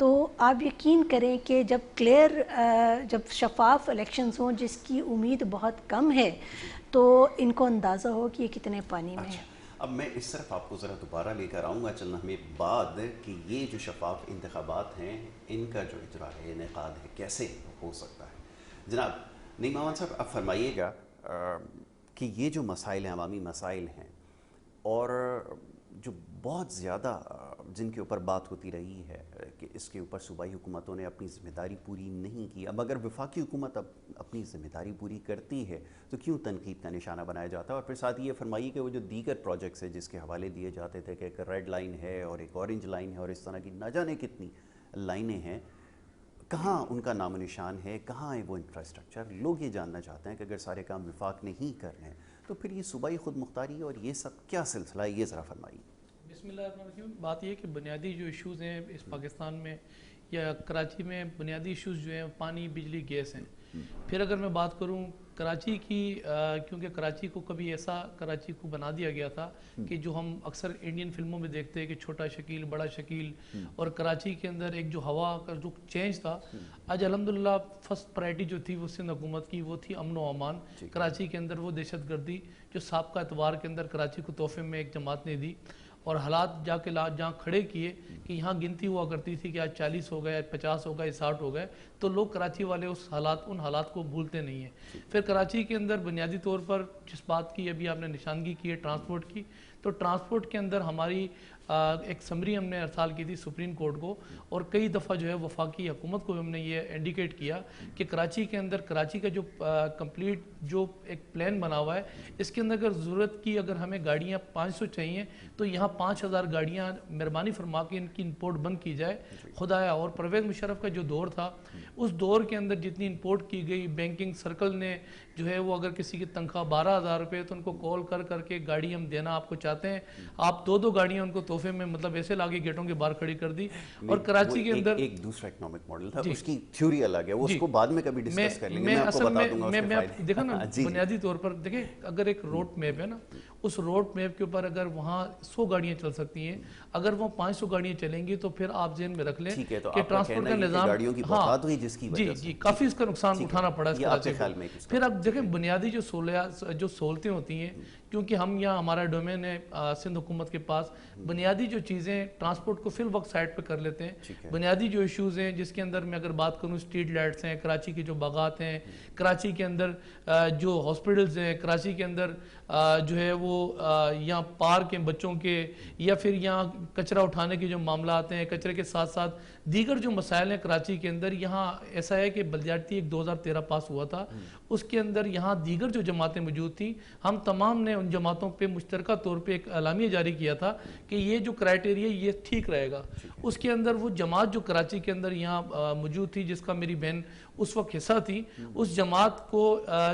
تو آپ یقین کریں کہ جب جب شفاف الیکشنز ہوں جس کی امید بہت کم ہے تو ان کو اندازہ ہو کہ یہ کتنے پانی میں ہے۔ اب میں اس طرف آپ کو ذرا دوبارہ لے کر آؤں گا چلنا ہمیں بعد کہ یہ جو شفاف انتخابات ہیں ان کا جو اجرا ہے انعقاد ہے کیسے ہو سکتا ہے۔ جناب نعیم امان صاحب اب فرمائیے گا کہ یہ جو مسائل ہیں عوامی مسائل ہیں اور جو بہت زیادہ جن کے اوپر بات ہوتی رہی ہے کہ اس کے اوپر صوبائی حکومتوں نے اپنی ذمہ داری پوری نہیں کی، اب اگر وفاقی حکومت اب اپنی ذمہ داری پوری کرتی ہے تو کیوں تنقید کا نشانہ بنایا جاتا ہے؟ اور پھر ساتھ یہ فرمائیے کہ وہ جو دیگر پروجیکٹس ہیں جس کے حوالے دیے جاتے تھے کہ ایک ریڈ لائن ہے اور ایک اورنج لائن ہے اور اس طرح کی نہ جانے کتنی لائنیں ہیں، کہاں ان کا نام و نشان ہے، کہاں ہے وہ انفراسٹرکچر؟ لوگ یہ جاننا چاہتے ہیں کہ اگر سارے کام وفاق نے ہی کر رہے ہیں تو پھر یہ صوبائی خود مختاری اور یہ سب کیا سلسلہ ہے، یہ ذرا فرمائیے۔ بسم اللہ الرحمن الرحیم۔ بات یہ کہ بنیادی جو ایشوز ہیں اس پاکستان میں یا کراچی میں، بنیادی ایشوز جو ہیں پانی، بجلی، گیس ہیں۔ پھر اگر میں بات کروں کراچی کی، کیونکہ کراچی کو کبھی ایسا کراچی کو بنا دیا گیا تھا کہ جو ہم اکثر انڈین فلموں میں دیکھتے ہیں کہ چھوٹا شکیل، بڑا شکیل، اور کراچی کے اندر ایک جو ہوا کا جو چینج تھا، آج الحمدللہ فرسٹ پرائرٹی جو تھی وہ سندھ حکومت کی وہ تھی امن و امان۔ کراچی کے اندر وہ دہشت گردی جو سابقہ اتوار کے اندر کراچی کو تحفے میں ایک جماعت نے دی اور حالات جا کے جہاں کھڑے کیے کہ یہاں گنتی ہوا کرتی تھی کہ آج 40 ہو گئے، آج 50 ہو گئے، 60 ہو گئے، تو لوگ کراچی والے ان حالات کو بھولتے نہیں ہیں۔ پھر کراچی کے اندر بنیادی طور پر جس بات کی ابھی آپ نے نشاندہی کی ہے ٹرانسپورٹ کی، تو ٹرانسپورٹ کے اندر ہماری ایک سمری ہم نے ارسال کی تھی سپریم کورٹ کو، اور کئی دفعہ جو ہے وفاقی حکومت کو ہم نے یہ انڈیکیٹ کیا کہ کراچی کے اندر کراچی کا جو کمپلیٹ جو ایک پلان بنا ہوا ہے اس کے اندر اگر ضرورت کی اگر ہمیں گاڑیاں 500 چاہیے تو یہاں 5000 گاڑیاں مہربانی فرما کے ان کی امپورٹ بند کی جائے خدایا۔ اور پرویز مشرف کا جو دور تھا اس دور کے اندر جتنی امپورٹ کی گئی، بینکنگ سرکل نے جو ہے وہ اگر کسی کی تنخواہ 12000 روپے تو ان کو کال کر کے گاڑی ہم دینا آپ کو چاہتے ہیں، آپ 2 گاڑیاں ان کو تحفے میں مطلب ایسے لاگے گیٹوں کے باہر کھڑی کر دی۔ اور کراچی کے اندر ایک دوسرا اکنامک ماڈل تھا، اس کی تھیوری الگ ہے، وہ اس کو بعد میں کبھی ڈسکس کر لیں گے، میں آپ کو بتا دوں گا اس کے فائدے۔ دیکھا نا بنیادی طور پر دیکھیں اگر ایک روڈ میپ ہے نا، اس روڈ میپ کے اوپر اگر وہاں 100 گاڑیاں چل سکتی ہیں، اگر وہ 500 گاڑیاں چلیں گی تو پھر آپ ذہن میں رکھ لیں کہ ٹرانسپورٹ کا نظام گاڑیوں کی بہت ہوئی جس کی وجہ سے کافی اس کا نقصان اٹھانا پڑا اس کراچی کو۔ پھر اب دیکھیں بنیادی جو سہولتیں ہوتی ہیں، کیونکہ ہم یہاں ہمارا ڈومین ہے سندھ حکومت کے پاس، بنیادی جو چیزیں ٹرانسپورٹ کو فی الوقت سائٹ پہ کر لیتے ہیں۔ بنیادی جو ایشوز ہیں جس کے اندر میں اگر بات کروں اسٹریٹ لائٹس ہیں، کراچی کے جو باغات ہیں، کراچی کے اندر جو ہاسپٹلز ہیں، کراچی کے اندر جو ہے وہ یہاں پارک ہیں بچوں کے، یا پھر یہاں کچرا اٹھانے کے جو معاملات ہیں، کچرے کے ساتھ ساتھ دیگر جو مسائل ہیں کراچی کے اندر، یہاں ایسا ہے کہ بلدیاتی ایک 2013 پاس ہوا تھا، اس کے اندر یہاں دیگر جو جماعتیں موجود تھیں، ہم تمام نے ان جماعتوں پہ مشترکہ طور پہ ایک اعلامیہ جاری کیا تھا کہ یہ جو کرائٹیریا یہ ٹھیک رہے گا۔ اس کے اندر وہ جماعت جو کراچی کے اندر یہاں موجود تھی جس کا میری بہن اس وقت حصہ تھی، اس جماعت کو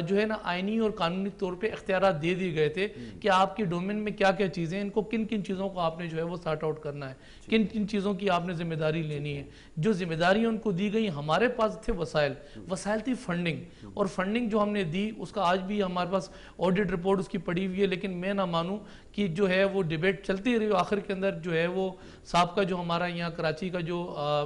جو ہے نا آئینی اور قانونی طور پہ اختیارات دے دیے گئے تھے کہ آپ کی ڈومین میں کیا کیا چیزیں، ان کو کن کن چیزوں کو آپ نے جو ہے وہ سارٹ آؤٹ کرنا ہے، کن کن چیزوں کی آپ نے ذمہ داری لینی ہے۔ جو ذمہ داریاں ان کو دی گئی، ہمارے پاس تھے وسائل تھی فنڈنگ، اور فنڈنگ جو ہم نے دی اس کا آج بھی ہمارے پاس آڈٹ رپورٹ اس کی پڑی ہوئی ہے، لیکن میں نہ مانوں کہ جو ہے وہ ڈیبیٹ چلتی رہی، آخر کے اندر جو ہے وہ سابقہ جو ہمارا یہاں کراچی کا جو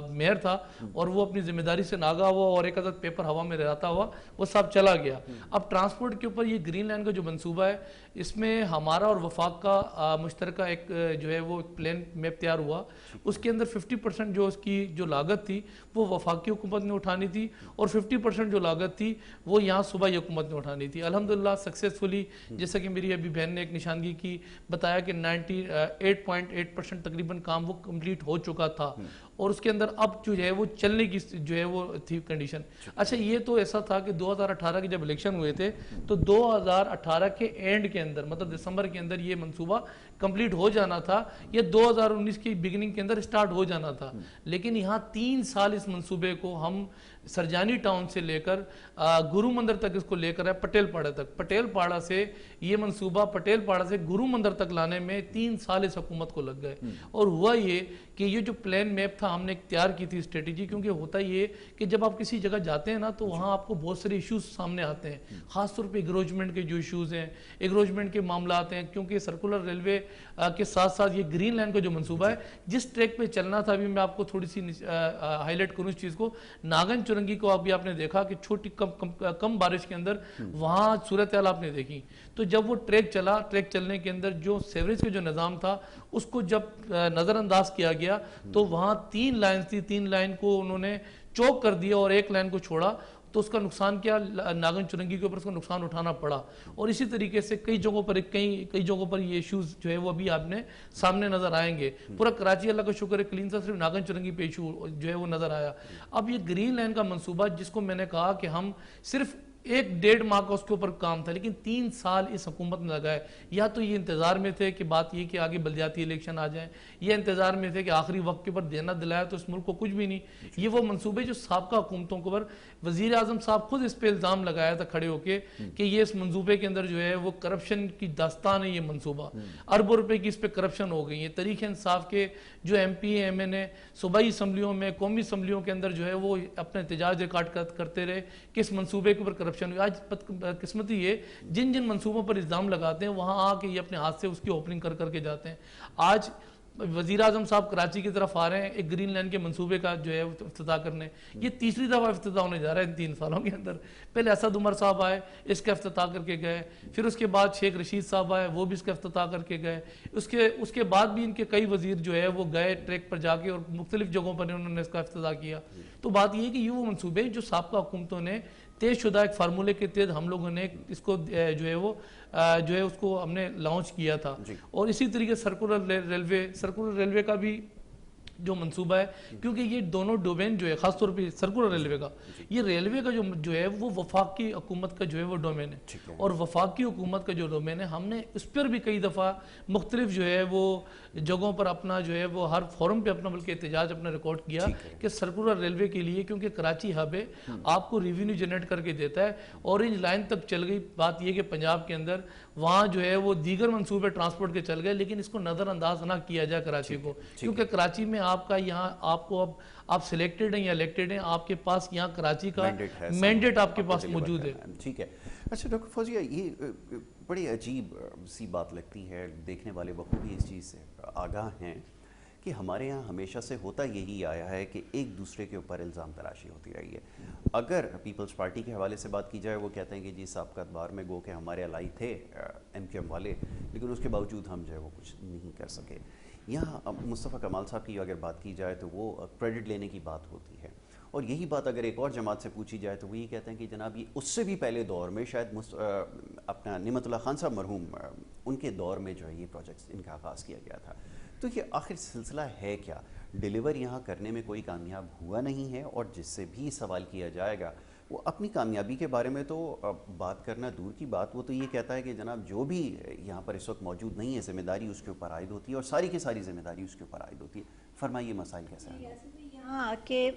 میئر تھا اور وہ اپنی ذمہ داری سے ناگا ہوا اور ایک عدد پیپر ہوا میں رہتا ہوا وہ سب چلا گیا۔ اب ٹرانسپورٹ کے اوپر یہ گرین لائن کا جو منصوبہ ہے اس میں ہمارا اور وفاق کا مشترکہ ایک جو ہے وہ پلان میپ تیار ہوا، اس کے اندر 50% جو اس کی جو لاگت تھی وہ وفاقی حکومت نے اٹھانی تھی اور 50% جو لاگت تھی وہ یہاں صوبائی حکومت نے اٹھانی تھی۔ الحمدللہ سکسیسفلی جیسا کہ میری ابھی بہن نے ایک نشاندہی کی بتایا کہ 98.8% تقریباً کام وہ کمپلیٹ ہو چکا تھا، اور اس کے اندر اب جو ہے وہ چلنے کی جو ہے وہ تھی کنڈیشن۔ اچھا یہ تو ایسا تھا کہ 2018 کے جب الیکشن ہوئے تھے تو 2018 کے اینڈ کے اندر مطلب دسمبر کے اندر یہ منصوبہ کمپلیٹ ہو جانا تھا، یہ 2019 کی بگننگ کے اندر سٹارٹ ہو جانا تھا، لیکن یہاں 3 سال اس منصوبے کو ہم سرجانی ٹاؤن سے لے کر گرو مندر تک اس کو لے کر ہے پٹیل پاڑا تک، پٹیل پاڑا سے یہ منصوبہ پٹیل پاڑا سے گرو مندر تک لانے میں 3 سال اس حکومت کو لگ گئے، اور ہوا یہ کہ کہ یہ جو پلان میپ تھا ہم نے تیار کی تھی اسٹریٹجی، کیونکہ ہوتا یہ کہ جب آپ کسی جگہ جاتے ہیں نا تو وہاں آپ کو بہت سارے ایشوز سامنے آتے ہیں، خاص طور پہ اگروچمنٹ کے جو ایشوز ہیں، اگروچمنٹ کے معاملات ہیں، کیونکہ سرکولر ریلوے کے ساتھ ساتھ یہ گرین لائن کا جو منصوبہ ہے جس ٹریک پہ چلنا تھا، ابھی میں آپ کو تھوڑی سی ہائی لائٹ کروں اس چیز کو، ناگن چرنگی کو ابھی آپ نے دیکھا کہ چھوٹی کم بارش کے اندر وہاں صورتحال آپ نے دیکھی، تو جب وہ ٹریک چلا، ٹریک چلنے کے اندر جو سیوریج کا جو نظام تھا اس کو جب نظر انداز کیا گیا تو وہاں 3 لائنز تھی، 3 لائن کو انہوں نے چوک کر دیا اور 1 لائن کو چھوڑا، تو اس کا نقصان کیا، ناگن چرنگی کے اوپر اس کا نقصان اٹھانا پڑا، اور اسی طریقے سے کئی جگہوں پر یہ ایشوز جو ہے وہ ابھی آپ نے سامنے نظر آئیں گے۔ پورا کراچی اللہ کا شکر ہے کلین تھا، صرف ناگن چرنگی پہ ایشو جو ہے وہ نظر آیا۔ اب یہ گرین لائن کا منصوبہ جس کو میں نے کہا کہ ہم صرف 1-1.5 ماہ کا اس کے اوپر کام تھا، لیکن 3 سال اس حکومت نے لگائے، یا تو یہ انتظار میں تھے کہ بات یہ کہ آگے بلدیاتی الیکشن آ جائیں، یہ انتظار میں تھے کہ آخری وقت کے اوپر دینا دلایا تو اس ملک کو کچھ بھی نہیں، یہ وہ منصوبے جو سابقہ حکومتوں کے اوپر وزیر اعظم صاحب خود اس پہ الزام لگایا تھا کھڑے ہو کے کہ یہ اس منصوبے کے اندر جو ہے وہ کرپشن کی داستان ہے، یہ منصوبہ اربوں روپے کی اس پہ کرپشن ہو گئی ہے۔ تحریک انصاف کے جو ایم پی ایم این اے صوبائی اسمبلیوں میں، قومی اسمبلیوں کے اندر جو ہے وہ اپنے احتجاج ریکارڈ کرتے رہے کہ اس منصوبے کے اوپر کرپشن ہوئی۔ آج قسمتی یہ جن منصوبوں پر الزام لگاتے ہیں وہاں آ کے یہ اپنے ہاتھ سے اس کی اوپننگ کر کے جاتے ہیں۔ آج وزیر اعظم صاحب کراچی کی طرف آ رہے ہیں ایک گرین لائن کے منصوبے کا جو ہے افتتاح کرنے، یہ تیسری دفعہ افتتاح ہونے جا رہا ہے ان 3 سالوں کے اندر۔ پہلے اسد عمر صاحب آئے، اس کا افتتاح کر کے گئے، پھر اس کے بعد شیخ رشید صاحب آئے، وہ بھی اس کا افتتاح کر کے گئے، اس کے بعد بھی ان کے کئی وزیر جو ہے وہ گئے ٹریک پر جا کے اور مختلف جگہوں پر انہوں نے اس کا افتتاح کیا۔ تو بات یہ ہے کہ یہ وہ منصوبے جو سابقہ حکومتوں نے طے شدہ ایک فارمولے کے تحت ہم لوگوں نے اس کو جو ہے اس کو ہم نے لانچ کیا تھا، اور اسی طریقے سرکولر ریلوے کا بھی جو منصوبہ ہے، کیونکہ یہ دونوں ڈومین جو ہے خاص طور پہ سرکولر ریلوے کا، یہ ریلوے کا جو ہے وہ وفاقی حکومت کا جو ہے وہ ڈومین ہے، اور وفاقی حکومت کا جو ڈومین ہے ہم نے اس پر بھی کئی دفعہ مختلف جو ہے وہ جگہوں پر اپنا جو ہے وہ ہر فورم پہ اپنا بلکہ احتجاج اپنا ریکارڈ کیا کہ سرکولر ریلوے کے لیے، کیونکہ کراچی ہب ہے، آپ کو ریونیو جنریٹ کر کے دیتا ہے، اورنج لائن تک چل گئی، بات یہ کہ پنجاب کے اندر وہاں جو ہے وہ دیگر منصوبے ٹرانسپورٹ کے چل گئے، لیکن اس کو نظر انداز نہ کیا جائے کراچی کو، کیونکہ کراچی میں آپ کا یہاں آپ کو اب آپ سلیکٹڈ ہیں یا الیکٹڈ ہیں، آپ کے پاس یہاں کراچی کا مینڈیٹ آپ کے پاس موجود ہے۔ ٹھیک ہے۔ اچھا ڈاکٹر فوزیہ، یہ بڑی عجیب سی بات لگتی ہے، دیکھنے والے بخوبی اس چیز سے آگاہ ہیں کہ ہمارے یہاں ہمیشہ سے ہوتا یہی آیا ہے کہ ایک دوسرے کے اوپر الزام تراشی ہوتی رہی ہے۔ اگر پیپلز پارٹی کے حوالے سے بات کی جائے، وہ کہتے ہیں کہ جی سابقہ ادوار میں گو کہ ہمارے الائی تھے ایم کیو ایم والے، لیکن اس کے باوجود ہم جو ہے وہ کچھ نہیں کر سکے۔ یہاں مصطفیٰ کمال صاحب کی اگر بات کی جائے تو وہ کریڈٹ لینے کی بات ہوتی ہے، اور یہی بات اگر ایک اور جماعت سے پوچھی جائے تو وہ یہ کہتے ہیں کہ جناب یہ اس سے بھی پہلے دور میں شاید اپنا نعمت اللہ خان صاحب مرحوم ان کے دور میں جو ہے یہ پروجیکٹس ان کا آغاز کیا گیا تھا۔ تو یہ آخر سلسلہ ہے کیا؟ ڈیلیور یہاں کرنے میں کوئی کامیاب ہوا نہیں ہے، اور جس سے بھی سوال کیا جائے گا وہ اپنی کامیابی کے بارے میں تو بات کرنا دور کی بات، وہ تو یہ کہتا ہے کہ جناب جو بھی یہاں پر اس وقت موجود نہیں ہے ذمہ داری اس کے اوپر عائد ہوتی ہے، اور ساری کی ساری ذمہ داری اس کے اوپر عائد ہوتی ہے۔ فرمائیے مسائل کیسے ہیں؟ یہاں آ کے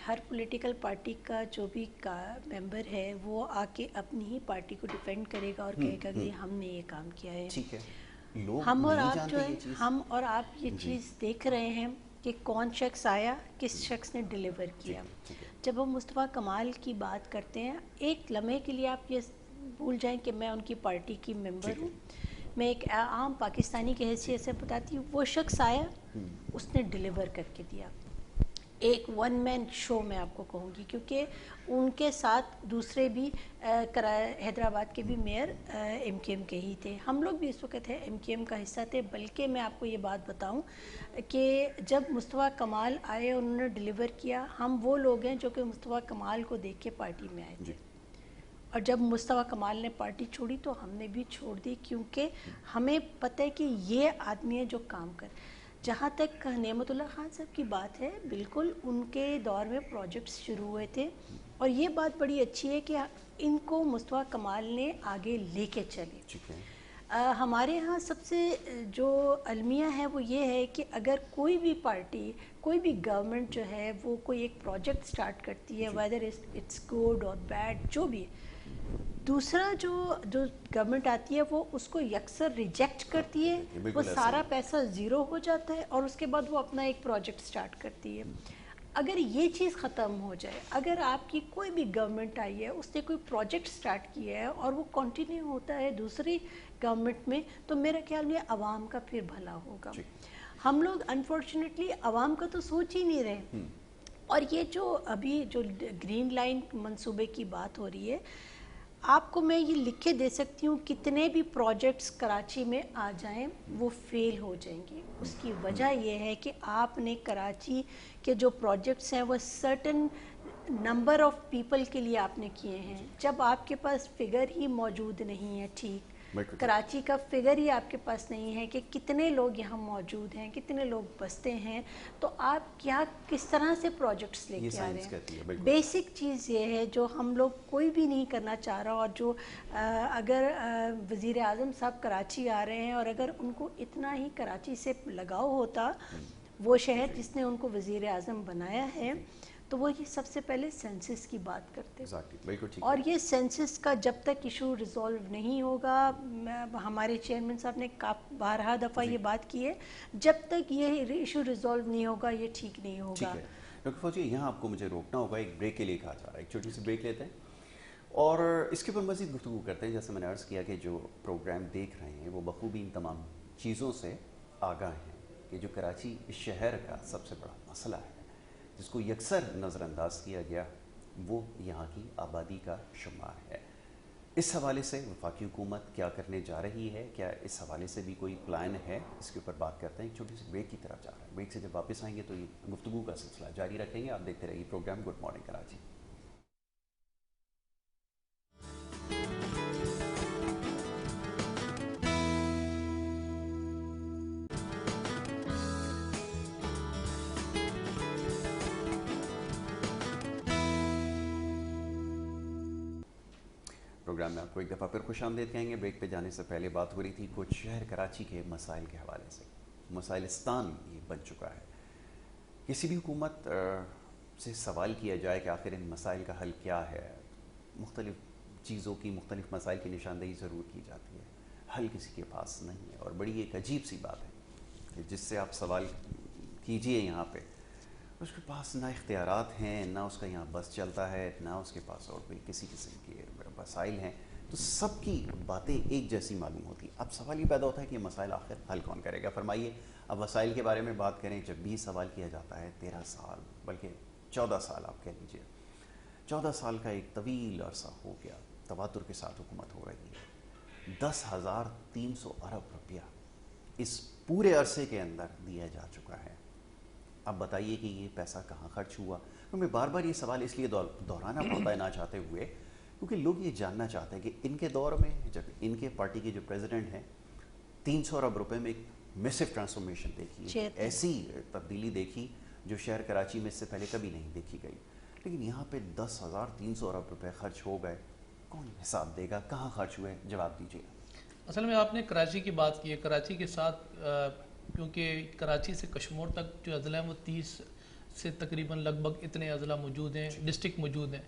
ہر پولیٹیکل پارٹی کا جو بھی ممبر ہے وہ آ کے اپنی ہی پارٹی کو ڈیفینڈ کرے گا اور کہے گا کہ ہم نے یہ کام کیا ہے۔ ٹھیک ہے، ہم اور آپ جو ہے ہم اور آپ یہ چیز دیکھ رہے ہیں کہ کون شخص آیا، کس شخص نے ڈیلیور کیا۔ جب ہم مصطفیٰ کمال کی بات کرتے ہیں، ایک لمحے کے لیے آپ یہ بھول جائیں کہ میں ان کی پارٹی کی ممبر ہوں، میں ایک عام پاکستانی کی حیثیت سے بتاتی ہوں، وہ شخص آیا، اس نے ڈیلیور کر کے دیا۔ ایک ون مین شو میں آپ کو کہوں گی، کیونکہ ان کے ساتھ دوسرے بھی حیدرآباد کے بھی میئر ایم کیو ایم کے ہی تھے، ہم لوگ بھی اس وقت ایم کیو ایم کا حصہ تھے۔ بلکہ میں آپ کو یہ بات بتاؤں کہ جب مصطفیٰ کمال آئے انہوں نے ڈیلیور کیا، ہم وہ لوگ ہیں جو کہ مصطفیٰ کمال کو دیکھ کے پارٹی میں آئے تھے، اور جب مصطفیٰ کمال نے پارٹی چھوڑی تو ہم نے بھی چھوڑ دی، کیونکہ ہمیں پتہ ہے کہ یہ آدمی ہے جو کام کر۔ جہاں تک نعمت اللہ خان صاحب کی بات ہے، بالکل ان کے دور میں پروجیکٹس شروع ہوئے تھے، اور یہ بات بڑی اچھی ہے کہ ان کو مصطفیٰ کمال نے آگے لے کے چلے۔ ہمارے ہاں سب سے جو المیہ ہے وہ یہ ہے کہ اگر کوئی بھی پارٹی، کوئی بھی گورنمنٹ جو ہے وہ کوئی ایک پروجیکٹ سٹارٹ کرتی ہے، ویدر اٹس گڈ اور بیڈ جو بھی، دوسرا جو گورنمنٹ آتی ہے وہ اس کو یکسر ریجیکٹ کرتی ہے، وہ سارا پیسہ زیرو ہو جاتا ہے اور اس کے بعد وہ اپنا ایک پروجیکٹ سٹارٹ کرتی ہے۔ اگر یہ چیز ختم ہو جائے، اگر آپ کی کوئی بھی گورنمنٹ آئی ہے، اس نے کوئی پروجیکٹ سٹارٹ کیا ہے اور وہ کنٹینیو ہوتا ہے دوسری گورنمنٹ میں، تو میرا خیال میں عوام کا پھر بھلا ہوگا۔ ہم لوگ انفارچونیٹلی عوام کا تو سوچ ہی نہیں رہے، اور یہ جو ابھی جو گرین لائن منصوبے کی بات ہو رہی ہے، آپ کو میں یہ لکھ کے دے سکتی ہوں کتنے بھی پروجیکٹس کراچی میں آ جائیں وہ فیل ہو جائیں گے۔ اس کی وجہ یہ ہے کہ آپ نے کراچی کے جو پروجیکٹس ہیں وہ سرٹن نمبر آف پیپل کے لیے آپ نے کیے ہیں۔ جب آپ کے پاس فگر ہی موجود نہیں ہے، ٹھیک، کراچی کا فگر ہی آپ کے پاس نہیں ہے کہ کتنے لوگ یہاں موجود ہیں، کتنے لوگ بستے ہیں، تو آپ کیا کس طرح سے پروجیکٹس لے کے آ رہے ہیں۔ بیسک چیز یہ ہے جو ہم لوگ کوئی بھی نہیں کرنا چاہ رہا، اور جو اگر وزیر اعظم صاحب کراچی آ رہے ہیں اور اگر ان کو اتنا ہی کراچی سے لگاؤ ہوتا، وہ شہر جس نے ان کو وزیر اعظم بنایا ہے، تو وہ یہ سب سے پہلے سینسس کی بات کرتے، اور یہ سینسس کا جب تک ایشو ریزولو نہیں ہوگا، ہمارے چیئرمین صاحب نے بارہا دفعہ یہ بات کی ہے، جب تک یہ ایشو ریزولو نہیں ہوگا یہ ٹھیک نہیں ہوگا۔ ڈاکٹر فوجی، یہاں آپ کو مجھے روکنا ہوگا، ایک بریک کے لیے کہا جا رہا ہے، ایک چھوٹی سی بریک لیتے ہیں اور اس کے اوپر مزید گفتگو کرتے ہیں۔ جیسے میں نے عرض کیا کہ جو پروگرام دیکھ رہے ہیں وہ بخوبی ان تمام چیزوں سے آگاہ ہیں کہ جو کراچی شہر کا سب سے بڑا مسئلہ ہے جس کو یکسر نظر انداز کیا گیا، وہ یہاں کی آبادی کا شمار ہے۔ اس حوالے سے وفاقی حکومت کیا کرنے جا رہی ہے، کیا اس حوالے سے بھی کوئی پلان ہے، اس کے اوپر بات کرتے ہیں۔ ایک چھوٹی سی بریک کی طرف جا رہا ہے، بریک سے جب واپس آئیں گے تو یہ گفتگو کا سلسلہ جاری رکھیں گے۔ آپ دیکھتے رہیے program good morning Karachi. Program میں آپ کو ایک دفعہ پھر خوش آمدید کہیں گے۔ بریک پہ جانے سے پہلے بات ہو رہی تھی کچھ شہر کراچی کے مسائل کے حوالے سے۔ مسائلستان یہ بن چکا ہے۔ کسی بھی حکومت سے سوال کیا جائے کہ آخر ان مسائل کا حل کیا ہے، مختلف چیزوں کی، مختلف مسائل کی نشاندہی ضرور کی جاتی ہے، حل کسی کے پاس نہیں ہے، اور بڑی ایک عجیب سی بات ہے کہ جس سے آپ سوال کیجئے یہاں پہ، اس کے پاس نہ اختیارات ہیں، نہ اس کا یہاں بس چلتا ہے، نہ اس کے پاس اور کوئی کسی قسم کے وسائل ہیں، تو سب کی باتیں ایک جیسی معلوم ہوتی۔ اب سوال یہ پیدا ہوتا ہے کہ یہ مسائل آخر حل کون کرے گا؟ فرمائیے، اب وسائل کے بارے میں بات کریں، جب بھی سوال کیا جاتا ہے 13 سال بلکہ 14 سال آپ کہہ لیجیے، 14 سال کا ایک طویل عرصہ ہو گیا، تواتر کے ساتھ حکومت ہو رہی ہے، 10,300 ارب روپیہ اس پورے عرصے کے اندر دیا جا چکا ہے۔ اب بتائیے کہ یہ پیسہ کہاں خرچ ہوا؟ میں بار بار یہ سوال اس لیے دہرانا پڑتا ہے نہ چاہتے ہوئے، کیونکہ لوگ یہ جاننا چاہتے ہیں کہ ان کے دور میں جب ان کے پارٹی کے جو پریزیڈنٹ ہیں 300 ارب روپے میں ایک میسو ٹرانسفارمیشن دیکھی، ایسی تبدیلی دیکھی جو شہر کراچی میں اس سے پہلے کبھی نہیں دیکھی گئی، لیکن یہاں پہ 10,300 ارب روپے خرچ ہو گئے۔ کون حساب دے گا؟ کہاں خرچ ہوئے؟ جواب دیجیے۔ اصل میں آپ نے کراچی کی بات کی ہے، کراچی کے ساتھ کیونکہ کراچی سے کشمور تک جو اضلاع ہیں وہ 30 سے تقریباً لگ بھگ اتنے اضلاع موجود ہیں، ڈسٹرکٹ موجود ہیں۔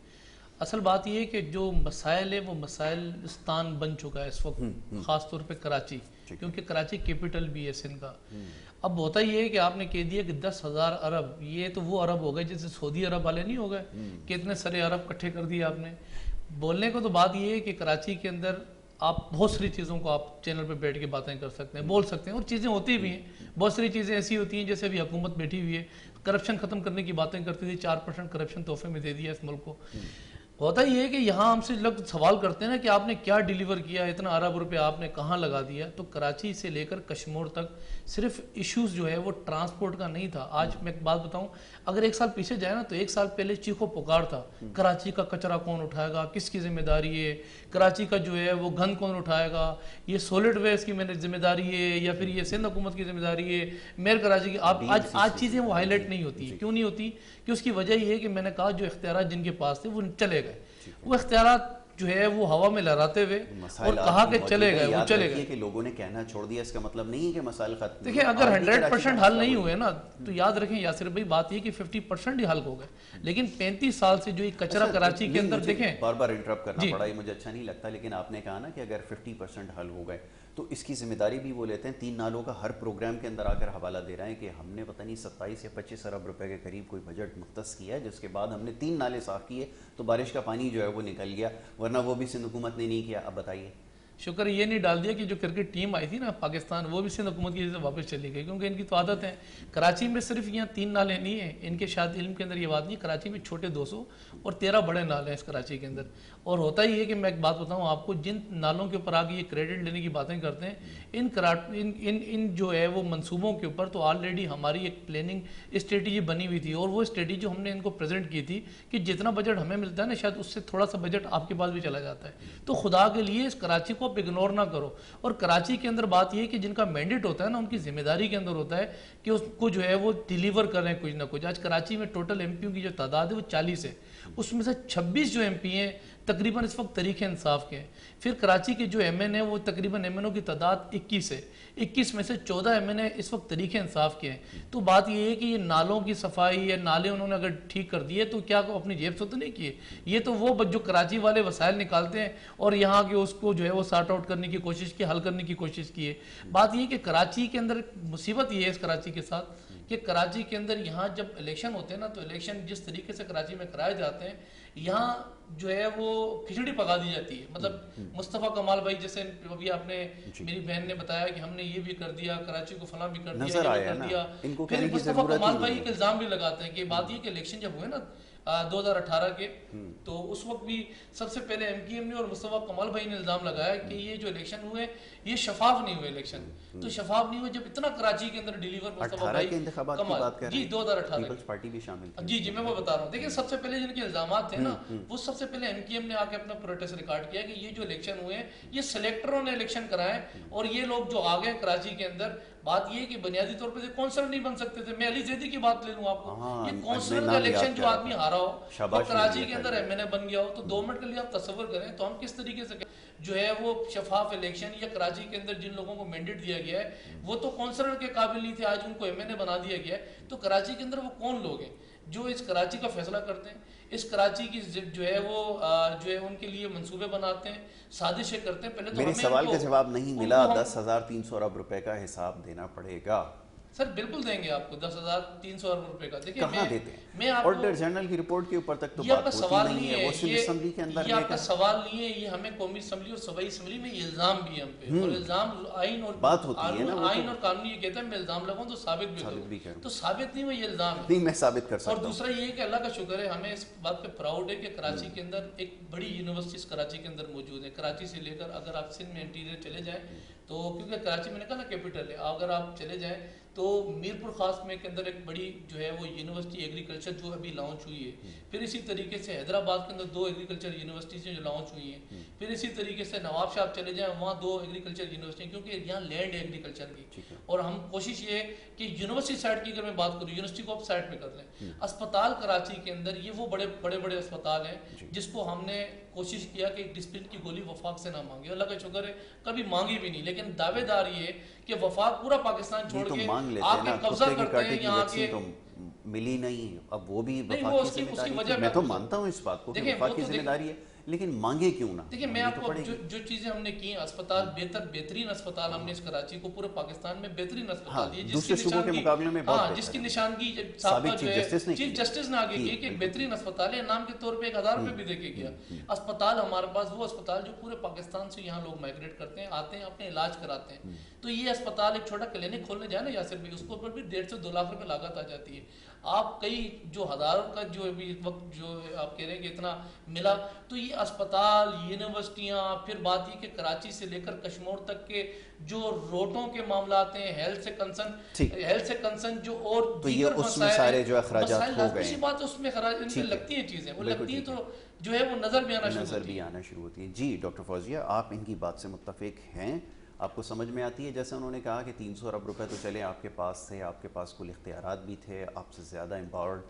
اصل بات یہ ہے کہ جو مسائل ہے وہ مسائلستان بن چکا ہے اس وقت، خاص طور پہ کراچی، کیونکہ کراچی کیپٹل بھی ہے سندھ کا۔ اب ہوتا یہ ہے کہ آپ نے کہہ دیا کہ 10,000 ارب، یہ تو وہ ارب ہو گئے جیسے سعودی عرب والے نہیں ہو گئے کہ اتنے سارے ارب کٹھے کر دیے آپ نے۔ بولنے کو تو بات یہ ہے کہ کراچی کے اندر آپ بہت ساری چیزوں کو آپ چینل پہ بیٹھ کے باتیں کر سکتے ہیں، بول سکتے ہیں، اور چیزیں ہوتی بھی ہیں، بہت ساری چیزیں ایسی ہوتی ہیں جیسے ابھی حکومت بیٹھی ہوئی ہے، کرپشن ختم کرنے کی باتیں کرتی تھی، 4% کرپشن تحفے میں دے دیا اس ملک کو۔ ہوتا یہ ہے کہ یہاں ہم سے لوگ سوال کرتے ہیں نا کہ آپ نے کیا ڈیلیور کیا، اتنا ارب روپے آپ نے کہاں لگا دیا؟ تو کراچی سے لے کر کشمور تک صرف ایشوز جو ہے وہ ٹرانسپورٹ کا نہیں تھا۔ آج میں ایک بات بتاؤں، اگر 1 سال پیچھے جائے نا تو 1 سال پہلے چیخو پکار تھا، کراچی کا کچرا کون اٹھائے گا، کس کی ذمہ داری ہے، کراچی کا جو ہے وہ گند کون اٹھائے گا، یہ سولڈ ویسٹ کی ذمہ داری ہے یا پھر یہ سندھ حکومت کی ذمہ داری ہے، میئر کراچی کی۔ آج چیزیں وہ ہائی لائٹ نہیں ہوتی۔ کیوں نہیں ہوتی؟ کہ اس کی وجہ یہ ہے کہ میں نے کہا جو اختیارات جن کے پاس تھے وہ چلے گئے، وہ اختیارات جو ہے وہ ہوا میں لہراتے ہوئے اور کہا کہ چلے گئے، وہ چلے گئے. کہ لوگوں نے کہنا چھوڑ دیا اس کا مطلب نہیں ہے کہ مسائل ختم. دیکھیں اگر 100% حل نہیں ہوئے نا تو یاد رکھیں یاسر بھائی بات یہ کہ 50% ہی حل ہو گئے، لیکن 35 سال سے جو یہ کچرا کراچی کے اندر دیکھیں. بار بار انٹرپٹ کرنا پڑا، یہ مجھے اچھا نہیں لگتا، لیکن آپ نے کہا نا کہ اگر 50% حل ہو گئے تو اس کی ذمہ داری بھی وہ لیتے ہیں. 3 نالوں کا ہر پروگرام کے اندر آ کر حوالہ دے رہے ہیں کہ ہم نے پتہ نہیں 27 یا 25 ارب روپے کے قریب کوئی بجٹ مختص کیا ہے، جس کے بعد ہم نے 3 نالے صاف کیے تو بارش کا پانی جو ہے وہ نکل گیا، ورنہ وہ بھی سندھ حکومت نے نہیں کیا. اب بتائیے. شکر یہ نہیں ڈال دیا کہ جو کرکٹ ٹیم آئی تھی نا پاکستان، وہ بھی سندھ حکومت کی وجہ سے واپس چلی گئی، کیونکہ ان کی تو عادت ہے. کراچی میں صرف یہاں 3 نالے نہیں ہیں، ان کے شاید علم کے اندر یہ بات نہیں، کراچی میں چھوٹے 200 اور 13 بڑے نالے ہیں اس کراچی کے اندر. اور ہوتا ہی ہے کہ میں ایک بات بتاؤں آپ کو، جن نالوں کے اوپر آگے یہ کریڈٹ لینے کی باتیں کرتے ہیں، ان جو ہے وہ منصوبوں کے اوپر تو آلریڈی ہماری ایک پلاننگ اسٹریٹجی بنی ہوئی تھی، اور وہ اسٹریٹجی جو ہم نے ان کو پریزنٹ کی تھی کہ جتنا بجٹ ہمیں ملتا ہے نا شاید اس سے تھوڑا سا بجٹ آپ کے پاس بھی چلا جاتا ہے. تو خدا کے لیے اس کراچی کو آپ اگنور نہ کرو. اور کراچی کے اندر بات یہ ہے کہ جن کا مینڈیٹ ہوتا ہے نا ان کی ذمہ داری کے اندر ہوتا ہے کہ اس کو جو ہے وہ ڈیلیور کریں کچھ نہ کچھ. آج کراچی میں ٹوٹل ایم پیوں کی جو تعداد ہے وہ 40 ہے، اس میں سے 26 جو ایم پی ہیں تقریباً اس وقت تحریک انصاف کے ہیں. پھر کراچی کے جو ایم این ہے وہ تقریباً ایم این او کی تعداد 21 ہے، 21 میں سے 14 ایم این اے اس وقت تحریک انصاف کے ہیں. تو بات یہ ہے کہ یہ نالوں کی صفائی یا نالے انہوں نے اگر ٹھیک کر دیے تو کیا اپنی جیب سے تو نہیں کیے، یہ تو وہ جو کراچی والے وسائل نکالتے ہیں اور یہاں کے اس کو جو ہے وہ سارٹ آؤٹ کرنے کی کوشش کی، حل کرنے کی کوشش کی ہے. بات یہ کہ کراچی کے اندر مصیبت یہ ہے اس کراچی کے ساتھ کہ کراچی کے اندر یہاں جب الیکشن ہوتے ہیں نا تو الیکشن جس طریقے سے کراچی میں کرائے جاتے ہیں یہاں جو ہے وہ کھچڑی پکا دی جاتی ہے. مطلب مصطفیٰ کمال بھائی جیسے ابھی آپ نے میری بہن نے بتایا کہ ہم نے یہ بھی کر دیا، کراچی کو فلاں بھی کر دیا، یہ بھی کر دیا. پھر مصطفیٰ کمال بھائی ایک الزام بھی لگاتے ہیں کہ بات یہ کہ الیکشن جب ہوئے نا 2018 کے تو اس وقت بھی سب سے پہلے ایم کیو ایم نے اور مصطفیٰ کمال بھائی نے الزام لگایا کہ یہ جو الیکشن ہوئے یہ شفاف نہیں ہوئے. الیکشن تو شفاف نہیں ہوئے جب اتنا کراچی کے اندر ڈیلیور مصطفیٰ بھائی کمال جی 2018 پیپلز پارٹی بھی شامل تھی. جی میں وہ بتا رہا ہوں. دیکھیں سب سے پہلے جن کے الزامات تھے نا وہ سب سے پہلے ایم کیو ایم نے آ کے اپنا پروٹیسٹ ریکارڈ کیا کہ یہ جو الیکشن ہوئے یہ سلیکٹروں نے الیکشن کرائے اور یہ لوگ جو آگے کراچی کے اندر. بات یہ کہ بنیادی طور پہ کونسلر نہیں بن سکتے تھے. میں علی زیدی کی بات لے لوں آپ کو، یہ کونسلر کا الیکشن جو آدمی ہارا ہو اور کراچی کے اندر ایم این اے بن گیا ہو تو 2 منٹ کے لیے آپ تصور کریں تو ہم کس طریقے سے جو ہے وہ شفاف الیکشن یا کراچی کے اندر جن لوگوں کو مینڈیٹ دیا گیا ہے وہ تو کونسلر کے قابل نہیں تھے، آج ان کو ایم این اے بنا دیا گیا ہے. تو کراچی کے اندر وہ کون لوگ ہیں جو اس کراچی کا فیصلہ کرتے ہیں، اس کراچی کی جو ہے وہ جو ہے ان کے لیے منصوبے بناتے ہیں، سازشیں کرتے ہیں. پہلے تو میرے سوال کا جواب نہیں ملا. 10,300 ارب روپے کا حساب دینا پڑے گا. سر بالکل دیں گے آپ کو 10,300 ارب روپے کا. دیکھیں کہاں دیتے ہیں؟ آڈیٹر جنرل کی رپورٹ کے اوپر تک تو بات ہوتی نہیں ہے. وہ سندھ اسمبلی کے اندر یہ آپ کا سوال نہیں ہے، یہ ہمیں قومی اسمبلی اور صوبائی اسمبلی میں یہ الزام بھی ہے ہم پہ. اور الزام آئین اور بات ہوتی ہے نا، آئین اور قانون یہ کہتا ہے میں الزام لگاؤں تو ثابت بھی کروں. تو ثابت نہیں ہوا یہ الزام ہے. نہیں میں ثابت کر سکتا ہوں. اور دوسرا یہ ہے کہ اللہ کا شکر ہے ہمیں اس بات پہ پراؤڈ ہے کہ کراچی کے اندر ایک بڑی یونیورسٹیز کراچی کے اندر موجود ہے. کراچی سے لے کر اگر آپ سندھ میں انٹیریئر چلے جائیں تو کیونکہ کراچی میں نے کہا نا کیپٹل ہے، اگر آپ چلے جائیں تو میرپور خاص میں کے اندر ایک بڑی جو ہے وہ یونیورسٹی ایگریکلچر جو ابھی لانچ ہوئی ہے. پھر اسی طریقے سے حیدرآباد کے اندر 2 ایگریکلچر یونیورسٹیز ہیں جو لانچ ہوئی ہیں. پھر اسی طریقے سے نواب شاہ چلے جائیں وہاں 2 ایگریکلچر یونیورسٹی ہیں کیونکہ یہاں لینڈ ہے ایگریکلچر کی. اور ہم کوشش یہ ہے کہ یونیورسٹی سائٹ کی اگر میں بات کروں یونیورسٹی کو آپ سائٹ پہ کر لیں. اسپتال کراچی کے اندر یہ وہ بڑے اسپتال ہیں جس کو ہم نے کوشش کیا کہ ڈسپلن کی گولی وفاق سے نہ مانگے. اللہ کا شکر ہے کبھی مانگی بھی نہیں، لیکن دعوے دار یہ کہ وفاق پورا پاکستان چھوڑ کے آپ کے قبضہ کرتے ہیں یہاں کے ملی نہیں. اب وہ بھی وفاق کی ذمہ داری، میں تو مانتا ہوں اس بات کو کہ وفاق کی ذمہ داری ہے، لیکن مانگے کیوں نہ. دیکھیں میں آپ کو جو چیزیں ہم نے کی اسپتال بہترین اسپتال ہم نے اس کراچی کو پورے پاکستان میں بہترین اسپتال دی دوسرے صوبوں کے مقابلے میں بہت جس کی نشاندہی چیف جسٹس نے آگے کی کہ ایک بہترین اسپتال ہے، نام کے طور پہ 1000 روپے بھی دے کے گیا. اسپتال ہمارے پاس وہ اسپتال جو پورے پاکستان سے یہاں لوگ مائگریٹ کرتے ہیں، آتے ہیں اپنے علاج کراتے ہیں. تو یہ اسپتال ایک چھوٹا کلینک کھولنے جائے نا یاسر بھائی اس کے اوپر بھی 1.5 سے 2 لاکھ روپے لاگت آ جاتی ہے. آپ کئی جو ہزاروں کا جو ابھی وقت جو آپ کہہ رہے ہیں کہ اتنا ملا تو یہ اسپتال یونیورسٹیاں پھر بات یہ کہ کراچی سے لے کر کشمور تک کے جو روڈوں کے معاملات ہیں ہیلتھ سے کنسرن جو اور دیگر مسائل جو اخراجات ہو گئے بات اس میں ان سے لگتی ہیں چیزیں وہ لگتی ہیں تو جو ہے وہ نظر بھی آنا شروع ہوتی ہے. جی ڈاکٹر فوزیہ آپ ان کی بات سے متفق ہیں؟ آپ کو سمجھ میں آتی ہے جیسے انہوں نے کہا کہ 300 ارب روپے تو چلے آپ کے پاس تھے، آپ کے پاس کل اختیارات بھی تھے، آپ سے زیادہ امپاورڈ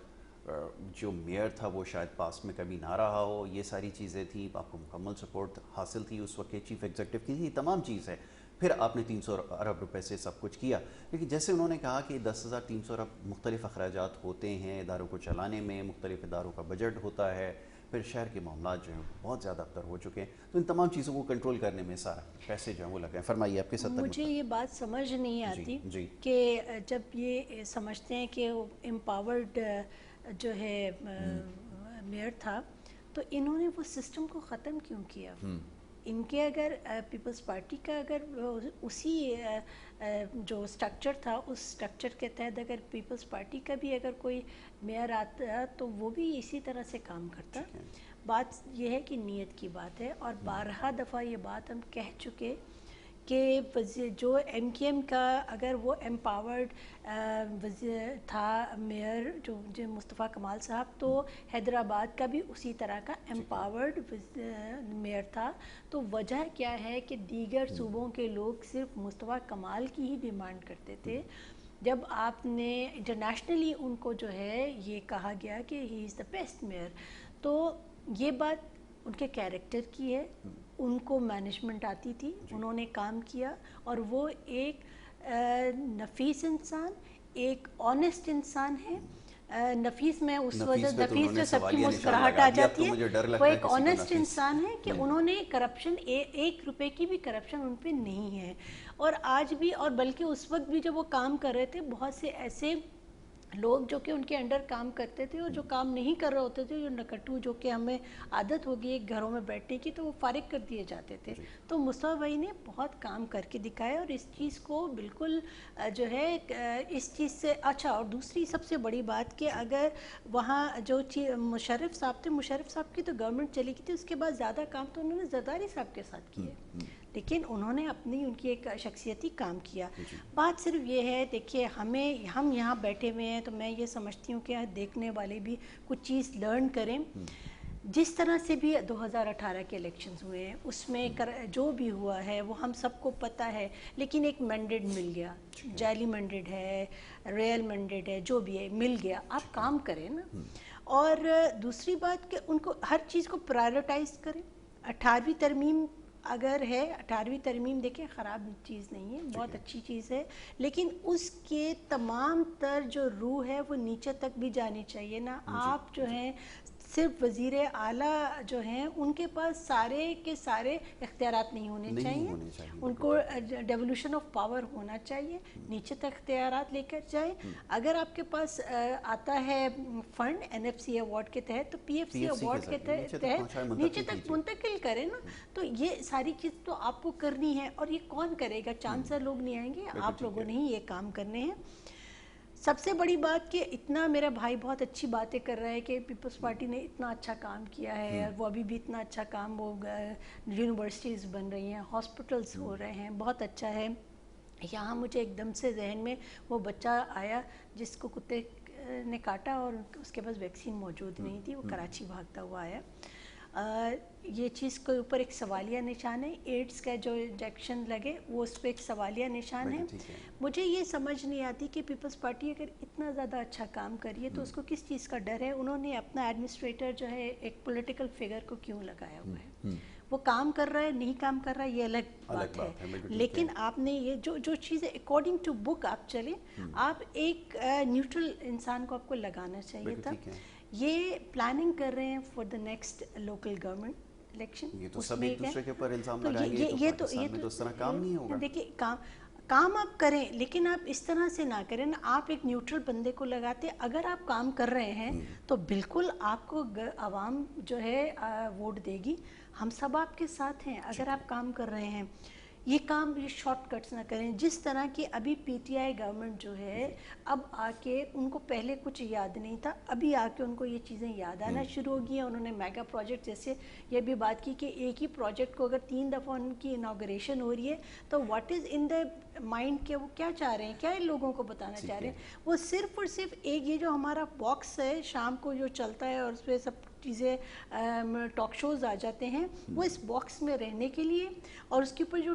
جو میئر تھا وہ شاید پاس میں کبھی نہ رہا ہو, یہ ساری چیزیں تھیں, آپ کو مکمل سپورٹ حاصل تھی اس وقت کے چیف ایگزیکٹو کی, یہ تمام چیز ہے. پھر آپ نے 300 ارب روپے سے سب کچھ کیا, لیکن جیسے انہوں نے کہا کہ 10,300 ارب مختلف اخراجات ہوتے ہیں اداروں کو چلانے میں, مختلف اداروں کا بجٹ ہوتا ہے, پھر شہر کے معاملات جو ہیں بہت زیادہ اختر ہو چکے ہیں, تو ان تمام چیزوں کو کنٹرول کرنے میں سارا پیسے جو ہیں وہ لگے ہیں. فرمائیے آپ کے ساتھ. مجھے یہ بات سمجھ نہیں آتی کہ جب یہ سمجھتے ہیں کہ امپاورڈ جو ہے میئر تھا, تو انہوں نے وہ سسٹم کو ختم کیوں کیا؟ ان کے اگر پیپلز پارٹی کا اگر اسی جو سٹرکچر تھا اس سٹرکچر کے تحت اگر پیپلز پارٹی کا بھی اگر کوئی میئر آتا تو وہ بھی اسی طرح سے کام کرتا. بات یہ ہے کہ نیت کی بات ہے, اور بارہا دفعہ یہ بات ہم کہہ چکے کہ جو ایم کیو ایم کا اگر وہ امپاورڈ تھا میئر جو مصطفیٰ کمال صاحب, تو حیدرآباد کا بھی اسی طرح کا امپاورڈ میئر تھا. تو وجہ کیا ہے کہ دیگر صوبوں کے لوگ صرف مصطفیٰ کمال کی ہی ڈیمانڈ کرتے تھے. جب آپ نے انٹرنیشنلی ان کو جو ہے یہ کہا گیا کہ ہی از دا بیسٹ میئر, تو یہ بات ان کے کیریکٹر کی ہے, ان کو مینجمنٹ آتی تھی, انہوں نے کام کیا, اور وہ ایک نفیس انسان, ایک آنیسٹ انسان ہے. نفیس میں اس وجہ نفیس جو سب کی مسکراہٹ آ جاتی ہے, وہ ایک آنیسٹ انسان ہے کہ انہوں نے کرپشن 1 روپے کی بھی کرپشن ان پہ نہیں ہے. اور آج بھی, اور بلکہ اس وقت بھی جب وہ کام کر رہے تھے, بہت سے ایسے لوگ جو کہ ان کے انڈر کام کرتے تھے اور جو کام نہیں کر رہے ہوتے تھے, جو نکٹو جو کہ ہمیں عادت ہوگی ایک گھروں میں بیٹھنے کی, تو وہ فارغ کر دیے جاتے تھے. تو مصطفیٰ بھائی نے بہت کام کر کے دکھایا, اور اس چیز کو بالکل جو ہے اس چیز سے اچھا. اور دوسری سب سے بڑی بات کہ اگر وہاں جو مشرف صاحب تھے, مشرف صاحب کی تو گورنمنٹ چلی گئی تھی, اس کے بعد زیادہ کام تو انہوں نے زرداری صاحب کے ساتھ کیے, لیکن انہوں نے اپنی ان کی ایک شخصیتی کام کیا. بات صرف یہ ہے, دیکھیے ہم یہاں بیٹھے ہوئے ہیں, تو میں یہ سمجھتی ہوں کہ دیکھنے والے بھی کچھ چیز لرن کریں. جس طرح سے بھی 2018 کے الیکشنز ہوئے ہیں, اس میں جو بھی ہوا ہے وہ ہم سب کو پتہ ہے, لیکن ایک مینڈیٹ مل گیا, جعلی مینڈیٹ ہے, ریئل مینڈیٹ ہے, جو بھی ہے مل گیا, آپ کام کریں نا. اور دوسری بات کہ ان کو ہر چیز کو پرائیورٹائز کریں. 18ویں ترمیم اگر ہے, 18ویں ترمیم دیکھیں خراب چیز نہیں ہے, بہت اچھی چیز ہے, لیکن اس کے تمام تر جو روح ہے وہ نیچے تک بھی جانی چاہیے نا. آپ جو ہیں صرف وزیر اعلیٰ جو ہیں ان کے پاس سارے کے سارے اختیارات نہیں ہونے چاہیے, ان کو ڈیولوشن آف پاور ہونا چاہیے, نیچے تک اختیارات لے کر جائیں. اگر آپ کے پاس آتا ہے فنڈ NFC ایوارڈ کے تحت, تو PFC ایوارڈ کے تحت نیچے تک منتقل کریں نا. تو یہ ساری چیز تو آپ کو کرنی ہے, اور یہ کون کرے گا؟ چانسلر لوگ نہیں آئیں گے, آپ لوگوں نے ہی یہ کام کرنے ہیں. سب سے بڑی بات کہ اتنا میرا بھائی بہت اچھی باتیں کر رہا ہے کہ پیپلز پارٹی نے اتنا اچھا کام کیا ہے, وہ ابھی بھی اتنا اچھا کام, وہ یونیورسٹیز بن رہی ہیں, ہاسپٹلز ہو رہے ہیں, بہت اچھا ہے. یہاں مجھے ایک دم سے ذہن میں وہ بچہ آیا جس کو کتے نے کاٹا اور اس کے پاس ویکسین موجود نہیں تھی, وہ کراچی بھاگتا ہوا آیا. یہ چیز کے اوپر ایک سوالیہ نشان ہے. ایڈز کا جو انجیکشن لگے وہ اس پہ ایک سوالیہ نشان ہے. مجھے یہ سمجھ نہیں آتی کہ پیپلز پارٹی اگر اتنا زیادہ اچھا کام کری ہے تو اس کو کس چیز کا ڈر ہے. انہوں نے اپنا ایڈمنسٹریٹر جو ہے ایک پولیٹیکل فگر کو کیوں لگایا ہوا ہے؟ وہ کام کر رہا ہے نہیں کام کر رہا ہے یہ الگ بات ہے, لیکن آپ نے یہ جو چیزیں اکارڈنگ ٹو بک آپ چلیں, آپ ایک نیوٹرل انسان کو آپ کو لگانا چاہیے تھا. یہ پلاننگ کر رہے ہیں for the next local government election. یہ تو سب ایک دوسرے کے اوپر الزام لگائیں گے, یہ تو اس طرح کام نہیں ہوگا. دیکھیں کام آپ کریں, لیکن آپ اس طرح سے نہ کریں نا. آپ ایک نیوٹرل بندے کو لگاتے, اگر آپ کام کر رہے ہیں تو بالکل آپ کو عوام جو ہے ووٹ دے گی. ہم سب آپ کے ساتھ ہیں اگر آپ کام کر رہے ہیں. یہ کام یہ شارٹ کٹس نہ کریں. جس طرح کی ابھی PTI گورنمنٹ جو ہے, اب آ کے ان کو پہلے کچھ یاد نہیں تھا, ابھی آ کے ان کو یہ چیزیں یاد آنا شروع ہو گئی ہیں. انہوں نے میگا پروجیکٹ جیسے یہ بھی بات کی کہ ایک ہی پروجیکٹ کو اگر 3 دفعہ ان کی انوگریشن ہو رہی ہے تو what is in the mind کہ وہ کیا چاہ رہے ہیں, کیا ان لوگوں کو بتانا چاہ رہے ہیں. وہ صرف اور صرف ایک یہ جو ہمارا باکس ہے شام کو جو چلتا ہے اور اس پہ سب چیزیں ٹاک شوز آ جاتے ہیں, وہ اس باکس میں رہنے کے لیے, اور اس کے اوپر جو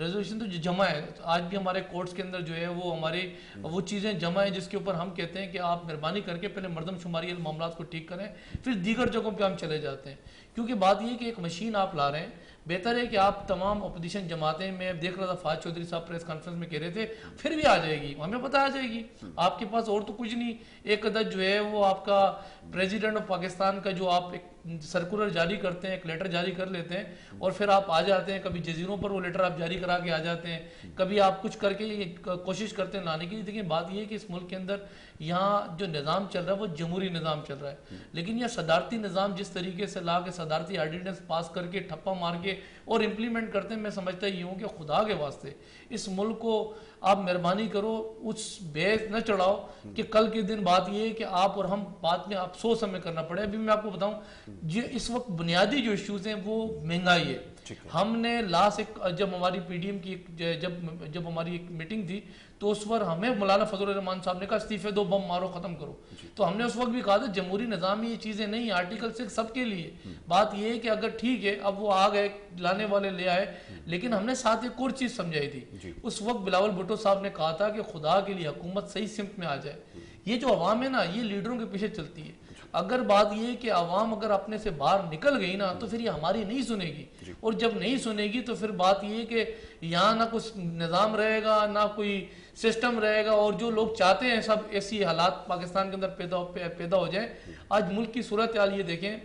ریزولوشن تو جمع ہے. آج بھی ہمارے کورٹس کے اندر جو ہے وہ ہماری وہ چیزیں جمع ہیں جس کے اوپر ہم کہتے ہیں کہ آپ مہربانی کر کے پہلے مردم شماری معاملات کو ٹھیک کریں, پھر دیگر جگہوں پہ ہم چلے جاتے ہیں. کیونکہ بات یہ کہ ایک مشین آپ لا رہے ہیں, بہتر ہے کہ آپ تمام اپوزیشن جماعتیں, میں دیکھ رہا تھا فہد چودھری صاحب پریس کانفرنس میں کہہ رہے تھے پھر بھی آ جائے گی, ہمیں پتہ آ جائے گی. آپ کے پاس اور تو کچھ نہیں, ایک عدد جو ہے وہ آپ کا پریزیڈنٹ آف پاکستان کا جو آپ ایک سرکولر جاری کرتے ہیں, ایک لیٹر جاری کر لیتے ہیں اور پھر آپ آ جاتے ہیں. کبھی جزیروں پر وہ لیٹر آپ جاری کرا کے آ جاتے ہیں, کبھی آپ کچھ کر کے کوشش کرتے ہیں لانے کی. دیکھیں بات یہ ہے کہ اس ملک کے اندر یہاں جو نظام چل رہا ہے وہ جمہوری نظام چل رہا ہے, لیکن یہ صدارتی نظام جس طریقے سے لا کے صدارتی آرڈیننس پاس کر کے ٹھپا مار کے اور امپلیمنٹ کرتے ہیں, میں سمجھتا یہ ہوں کہ خدا کے واسطے اس ملک کو آپ مہربانی کرو اس بیس نہ چڑھاؤ کہ کل کے دن بات یہ ہے کہ آپ اور ہم بات میں افسوس ہمیں کرنا پڑے. ابھی میں آپ کو بتاؤں یہ اس وقت بنیادی جو ایشوز ہیں وہ مہنگائی ہے. ہم نے لاسٹ جب ہماری پی ڈی ایم کی جب ہماری ایک میٹنگ تھی تو اس پر ہمیں مولانا فضل الرحمان صاحب نے کہا استعفے دو, بم مارو, ختم کرو. تو ہم نے اس وقت بھی کہا تھا جمہوری نظام یہ چیزیں نہیں, آرٹیکل 6 سب کے لیے. بات یہ ہے کہ اگر ٹھیک ہے اب وہ آ گئے, لانے والے لے آئے, لیکن ہم نے ساتھ ایک اور چیز سمجھائی تھی. اس وقت بلاول بھٹو صاحب نے کہا تھا کہ خدا کے لیے حکومت صحیح سمت میں آ جائے. یہ جو عوام ہے نا یہ لیڈروں کے پیچھے چلتی ہے. اگر بات یہ ہے کہ عوام اگر اپنے سے باہر نکل گئی نا تو پھر یہ ہماری نہیں سنے گی, اور جب نہیں سنے گی تو پھر بات یہ ہے کہ یہاں نہ کچھ نظام رہے گا نہ کوئی سسٹم رہے گا, اور جو لوگ چاہتے ہیں سب ایسی حالات پاکستان کے اندر پیدا ہو جائیں. آج ملک کی صورتحال یہ دیکھیں,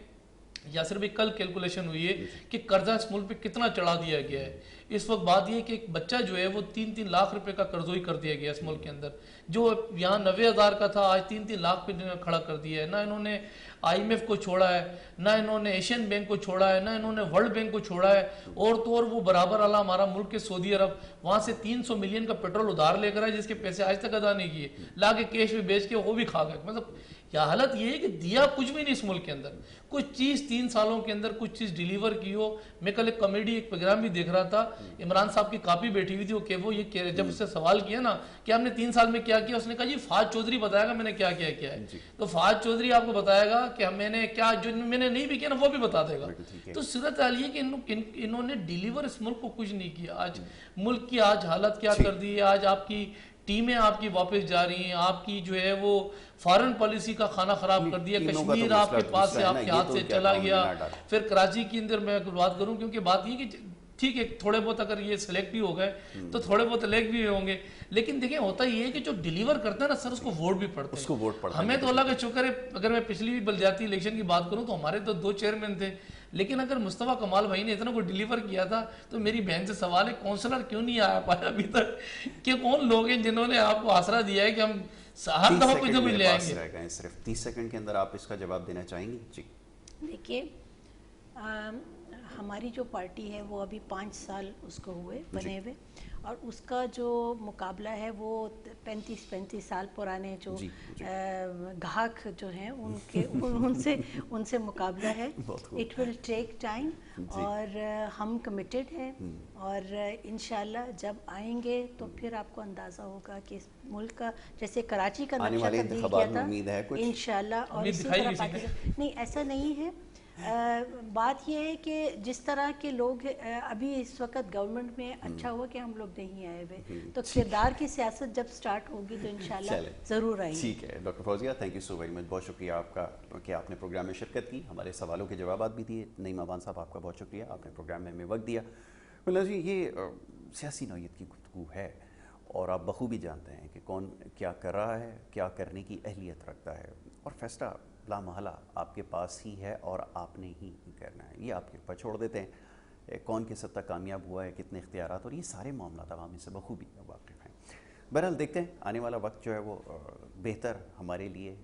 یاسر بھائی کل کیلکولیشن ہوئی ہے کہ قرضہ اس ملک پہ کتنا چڑھا دیا گیا ہے. اس وقت بات یہ ہے کہ ایک بچہ جو ہے وہ 3-3 لاکھ روپے کا قرضوئی کر دیا گیا اس ملک کے اندر, جو یہاں 90,000 کا تھا آج 3-3 لاکھ پہ کھڑا کر دیا ہے. نہ انہوں نے آئی ایم ایف کو چھوڑا ہے, نہ انہوں نے ایشین بینک کو چھوڑا ہے, نہ انہوں نے ورلڈ بینک کو چھوڑا ہے, اور تو اور وہ برابر والا ہمارا ملک کے سعودی عرب وہاں سے 300 ملین کا پیٹرول ادھار لے کر آئے جس کے پیسے آج تک ادا نہیں کیے, لا کے کیش میں بیچ کے وہ بھی کھا گئے. مطلب یا حالت یہ ہے کہ دیا کچھ بھی نہیں اس ملک کے اندر, کچھ چیز 3 سالوں کے اندر کچھ چیز ڈیلیور کی ہو. میں کل ایک کامیڈی ایک پروگرام بھی دیکھ رہا تھا, عمران صاحب کی کاپی بیٹھی ہوئی تھی, وہ یہ جب اس سے سوال کیا نا کہ ہم نے 3 سال میں کیا کیا, اس نے کہا جی فہد چودھری بتائے گا میں نے کیا کیا ہے. تو فہد چودھری آپ کو بتائے گا کہ میں نے کیا جو میں نے نہیں بھی کیا نا وہ بھی بتا دے گا. تو صورت حال یہ کہ انہوں نے ڈیلیور اس ملک کو کچھ نہیں کیا. آج ملک کی آج حالت کیا کر دی ہے, آج آپ کی ٹیمیں آپ کی واپس جا رہی ہیں, آپ کی جو ہے وہ فارن پالیسی کا کھانا خراب کر دیا. کشمیر آپ کے پاس سے آپ کے ہاتھ سے چلا گیا. پھر کراچی کے اندر میں بات کروں, کیونکہ بات یہ کہ ٹھیک ہے تھوڑے بہت اگر یہ سلیکٹ بھی ہو گئے تو تھوڑے بہت الیکٹ بھی ہوں گے, لیکن دیکھیں ہوتا یہ ہے کہ جو ڈیلیور کرتا ہے نا سر اس کو ووٹ بھی پڑتے ہیں. ہمیں تو اللہ کا شکر ہے, اگر میں پچھلی بلدیاتی الیکشن کی بات کروں تو ہمارے تو 2 چیئرمین تھے, لیکن اگر مصطفیٰ کمال بھائی نے اتنا کو ڈیلیور کیا تھا تو میری بہن سے سوال ہے کونسلر کیوں نہیں آیا پایا ابھی تک, کہ کون لوگ ہیں جنہوں نے آپ کو آسرا دیا ہے کہ ہم ہر دفعہ کچھ نہ کچھ لے آئیں گے. صرف 30 سیکنڈ کے اندر آپ اس کا جواب دینا چاہیں گے. جی دیکھیے ہماری جو پارٹی ہے وہ ابھی 5 سال اس کو ہوئے بنے ہوئے, اور اس کا جو مقابلہ ہے وہ 35 سال پرانے جو گاہک جو ہیں ان سے مقابلہ ہے. اٹ ول ٹیک ٹائم, اور ہم کمیٹڈ ہیں, اور انشاءاللہ جب آئیں گے تو پھر آپ کو اندازہ ہوگا کہ اس ملک کا جیسے کراچی کا نقشہ تبدیل کیا تھا انشاءاللہ, اور اسی طرح پاکستان نہیں ایسا نہیں ہے. بات یہ ہے کہ جس طرح کے لوگ ابھی اس وقت گورنمنٹ میں اچھا ہوا کہ ہم لوگ نہیں آئے ہوئے, تو کردار کی سیاست جب سٹارٹ ہوگی تو انشاءاللہ ضرور آئیں گے. ٹھیک ہے doctor Fauzia, thank you so very much, بہت شکریہ آپ کا کہ آپ نے پروگرام میں شرکت کی, ہمارے سوالوں کے جوابات بھی دیے. نعیم ابان صاحب آپ کا بہت شکریہ, آپ نے پروگرام میں ہمیں وقت دیا. مولانا جی یہ سیاسی نوعیت کی گفتگو ہے اور آپ بخوبی جانتے ہیں کہ کون کیا کر رہا ہے, کیا کرنے کی اہلیت رکھتا ہے, اور فیصلہ لا محالہ آپ کے پاس ہی ہے اور آپ نے ہی کرنا ہے. یہ آپ کے اوپر چھوڑ دیتے ہیں کون کس حد تک کامیاب ہوا ہے, کتنے اختیارات, اور یہ سارے معاملات عوامی سے بخوبی واقف ہیں. بہرحال دیکھتے ہیں آنے والا وقت جو ہے وہ بہتر ہمارے لیے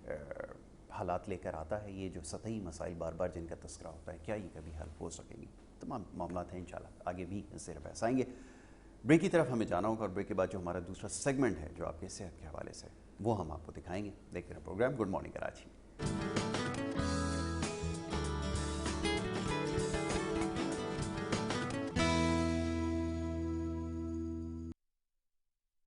حالات لے کر آتا ہے. یہ جو سطحی مسائل بار بار جن کا تذکرہ ہوتا ہے, کیا یہ کبھی حل ہو سکیں گی؟ تمام معاملات ہیں انشاءاللہ آگے بھی زیر بحث آئیں گے. بریک کی طرف ہمیں جانا ہوگا, اور بریک کے بعد جو ہمارا دوسرا سیگمنٹ ہے جو آپ کے صحت کے حوالے سے, وہ ہم آپ کو دکھائیں گے. دیکھتے رہیں پروگرام گڈ مارننگ کراچی.